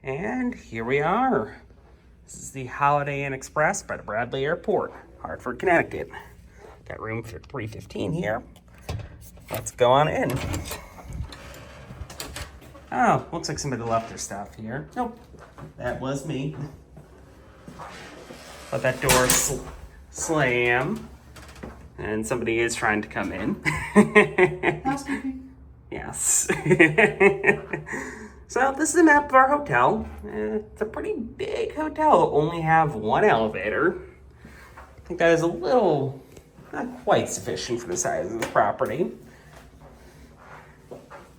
And here we are. This is the Holiday Inn Express by the Bradley Airport, Hartford, Connecticut. Got room for 315 here. Let's go on in. Oh, looks like somebody left their stuff here. Nope, that was me. Let that door slam. And somebody is trying to come in. Housekeeping. Yes. So this is a map of our hotel. It's a pretty big hotel. It'll only have one elevator. I think that is a little, not quite sufficient for the size of the property.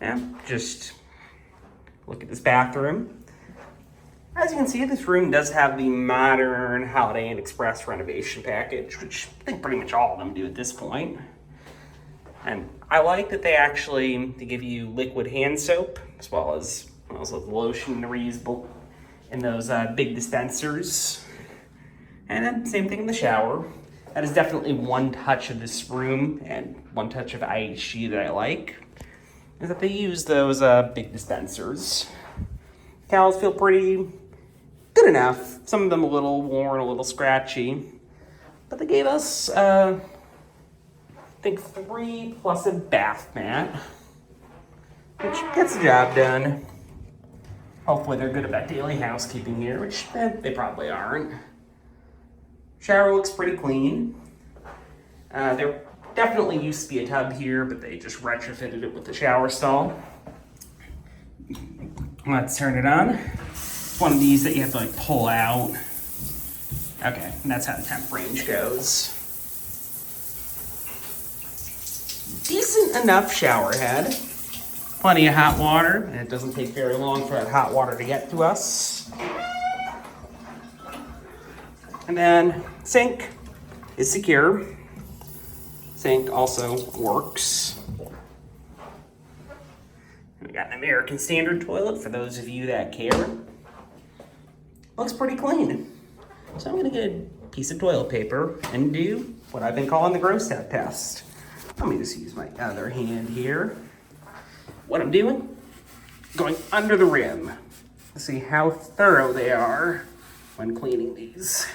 Yeah, just look at this bathroom. As you can see, this room does have the modern Holiday Inn Express renovation package, which I think pretty much all of them do at this point. And I like that they give you liquid hand soap, as well as lotion reusable in those big dispensers. And then same thing in the shower. That is definitely one touch of this room and one touch of IHG that I like, is that they use those big dispensers. Towels feel pretty good enough. Some of them a little worn, a little scratchy. But they gave us, I think 3 plus a bath mat, which gets the job done. Hopefully they're good about daily housekeeping here, which they probably aren't. Shower looks pretty clean. There definitely used to be a tub here, but they just retrofitted it with the shower stall. Let's turn it on. It's one of these that you have to like pull out. Okay, and that's how the temp range goes. Decent enough shower head. Plenty of hot water, and it doesn't take very long for that hot water to get to us. And then sink is secure. Sink also works. We got an American Standard toilet for those of you that care. Looks pretty clean. So I'm gonna get a piece of toilet paper and do what I've been calling the gross step test. Let me just use my other hand here. What I'm doing, going under the rim to see how thorough they are when cleaning these.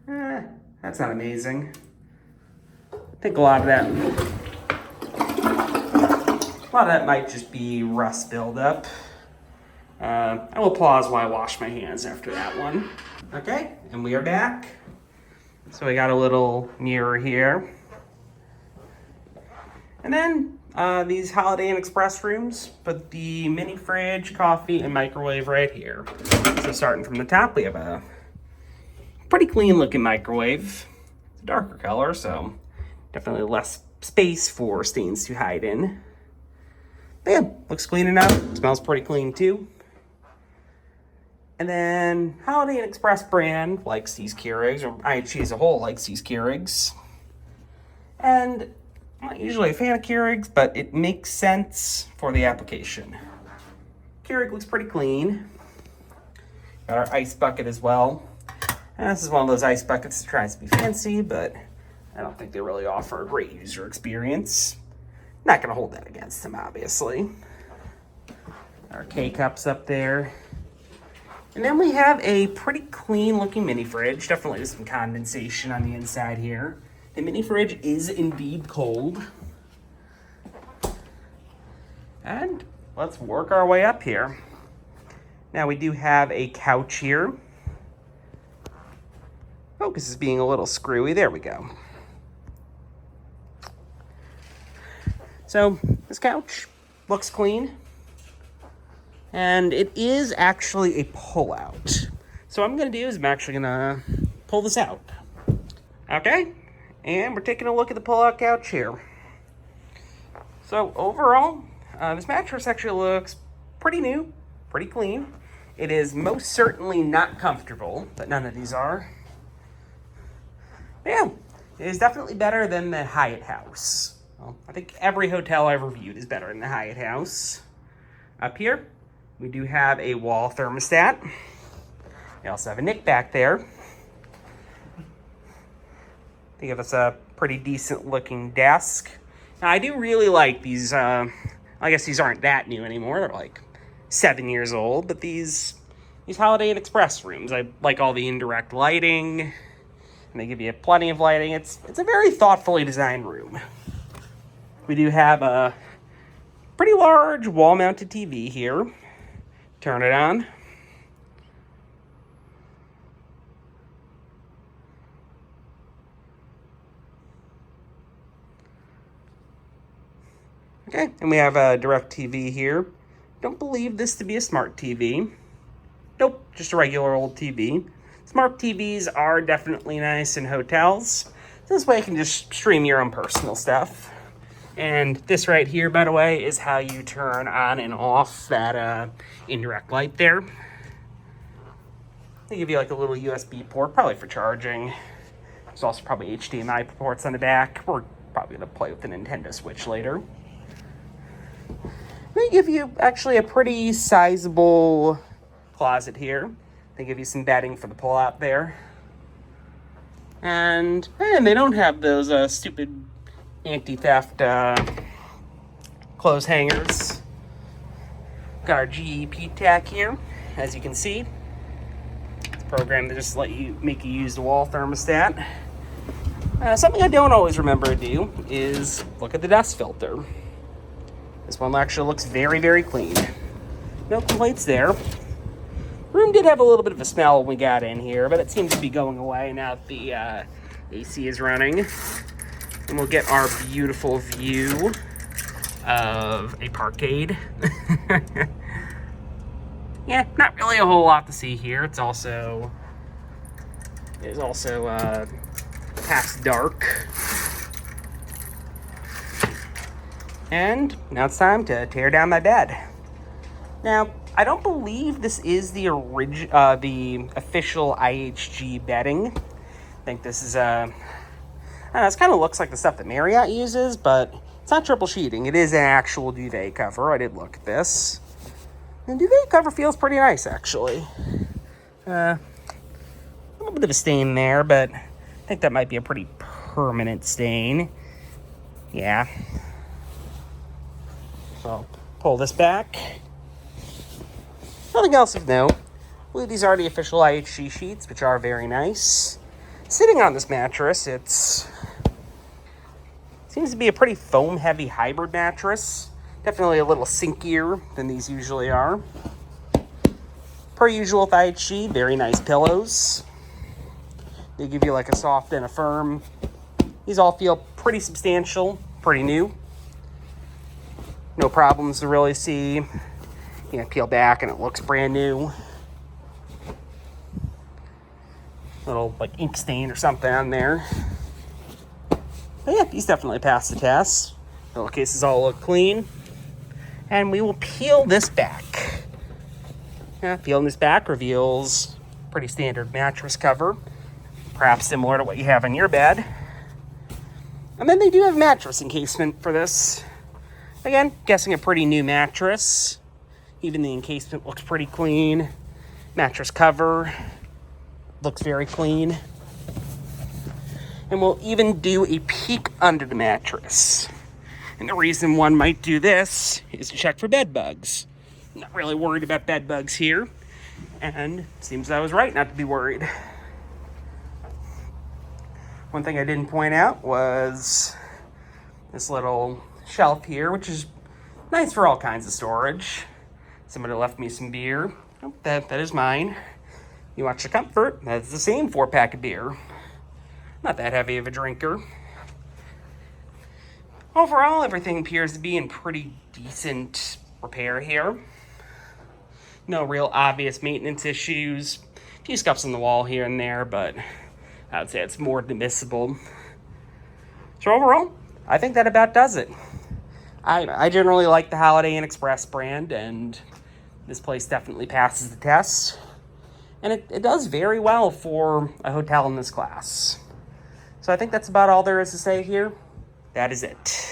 That's not amazing. I think a lot of that might just be rust buildup. I will pause while I wash my hands after that one. Okay, and we are back. So we got a little mirror here. And then these Holiday Inn Express rooms, put the mini fridge, coffee, and microwave right here. So starting from the top, we have a pretty clean looking microwave. It's a darker color, so definitely less space for stains to hide in. But yeah, looks clean enough. Smells pretty clean too. And then Holiday Inn Express brand likes these Keurigs, or IHG as a whole likes these Keurigs. And I'm not usually a fan of Keurigs, but it makes sense for the application. Keurig looks pretty clean. Got our ice bucket as well. And this is one of those ice buckets that tries to be fancy, but I don't think they really offer a great user experience. Not gonna hold that against them, obviously. Our K-cups up there. And then we have a pretty clean looking mini fridge. Definitely with some condensation on the inside here. The mini fridge is indeed cold. And let's work our way up here. Now we do have a couch here. Focus is being a little screwy. There we go. So this couch looks clean. And it is actually a pull-out. So what I'm gonna do is I'm actually gonna pull this out. Okay? And we're taking a look at the pull-out couch here. So overall, this mattress actually looks pretty new, pretty clean. It is most certainly not comfortable, but none of these are. But yeah, it is definitely better than the Hyatt House. Well, I think every hotel I've reviewed is better than the Hyatt House. Up here, we do have a wall thermostat. We also have a nick back there. They give us a pretty decent looking desk. Now, I do really like these I guess these aren't that new anymore. They're like 7 years old, but these Holiday Inn Express rooms, I like all the indirect lighting, and they give you plenty of lighting. It's a very thoughtfully designed room. We do have a pretty large wall-mounted TV here. Turn it on. Okay, and we have a direct TV here. Don't believe this to be a smart TV. Nope, just a regular old TV. Smart TVs are definitely nice in hotels. This way you can just stream your own personal stuff. And this right here, by the way, is how you turn on and off that indirect light there. They give you like a little USB port, probably for charging. There's also probably HDMI ports on the back. We're probably going to play with the Nintendo Switch later. They give you actually a pretty sizable closet here. They give you some bedding for the pull-out there. And they don't have those stupid anti-theft clothes hangers. Got our GEP tack here, as you can see. It's a program that just make you use the wall thermostat. Something I don't always remember to do is look at the dust filter. This one actually looks very, very clean. No complaints there. Room did have a little bit of a smell when we got in here, but it seems to be going away now that the AC is running. And we'll get our beautiful view of a parkade. Yeah, not really a whole lot to see here. It's also past dark. And now it's time to tear down my bed. Now, I don't believe this is the official IHG bedding. I think this is I don't know, this kind of looks like the stuff that Marriott uses, but it's not triple sheeting. It is an actual duvet cover. I did look at this. And duvet cover feels pretty nice, actually. A little bit of a stain there, but I think that might be a pretty permanent stain. Yeah. So, pull this back. Nothing else of note. I believe these are the official IHG sheets, which are very nice. Sitting on this mattress, seems to be a pretty foam-heavy hybrid mattress. Definitely a little sinkier than these usually are. Per usual with IHG, very nice pillows. They give you like a soft and a firm. These all feel pretty substantial, pretty new. No problems to really see. You know, peel back and it looks brand new. Little like ink stain or something on there. But yeah, these definitely pass the test. Pillowcases all look clean. And we will peel this back. Yeah, peeling this back reveals pretty standard mattress cover. Perhaps similar to what you have on your bed. And then they do have mattress encasement for this. Again, guessing a pretty new mattress. Even the encasement looks pretty clean. Mattress cover looks very clean. And we'll even do a peek under the mattress. And the reason one might do this is to check for bed bugs. Not really worried about bed bugs here. And it seems I was right not to be worried. One thing I didn't point out was this little shelf here, which is nice for all kinds of storage. Somebody left me some beer. Oh, that is mine. You watch the comfort, that's the same 4-pack of beer. Not that heavy of a drinker. Overall, everything appears to be in pretty decent repair here. No real obvious maintenance issues. A few scuffs on the wall here and there, but I would say it's more than missable. So overall, I think that about does it. I generally like the Holiday Inn Express brand, and this place definitely passes the test. And it does very well for a hotel in this class. So I think that's about all there is to say here. That is it.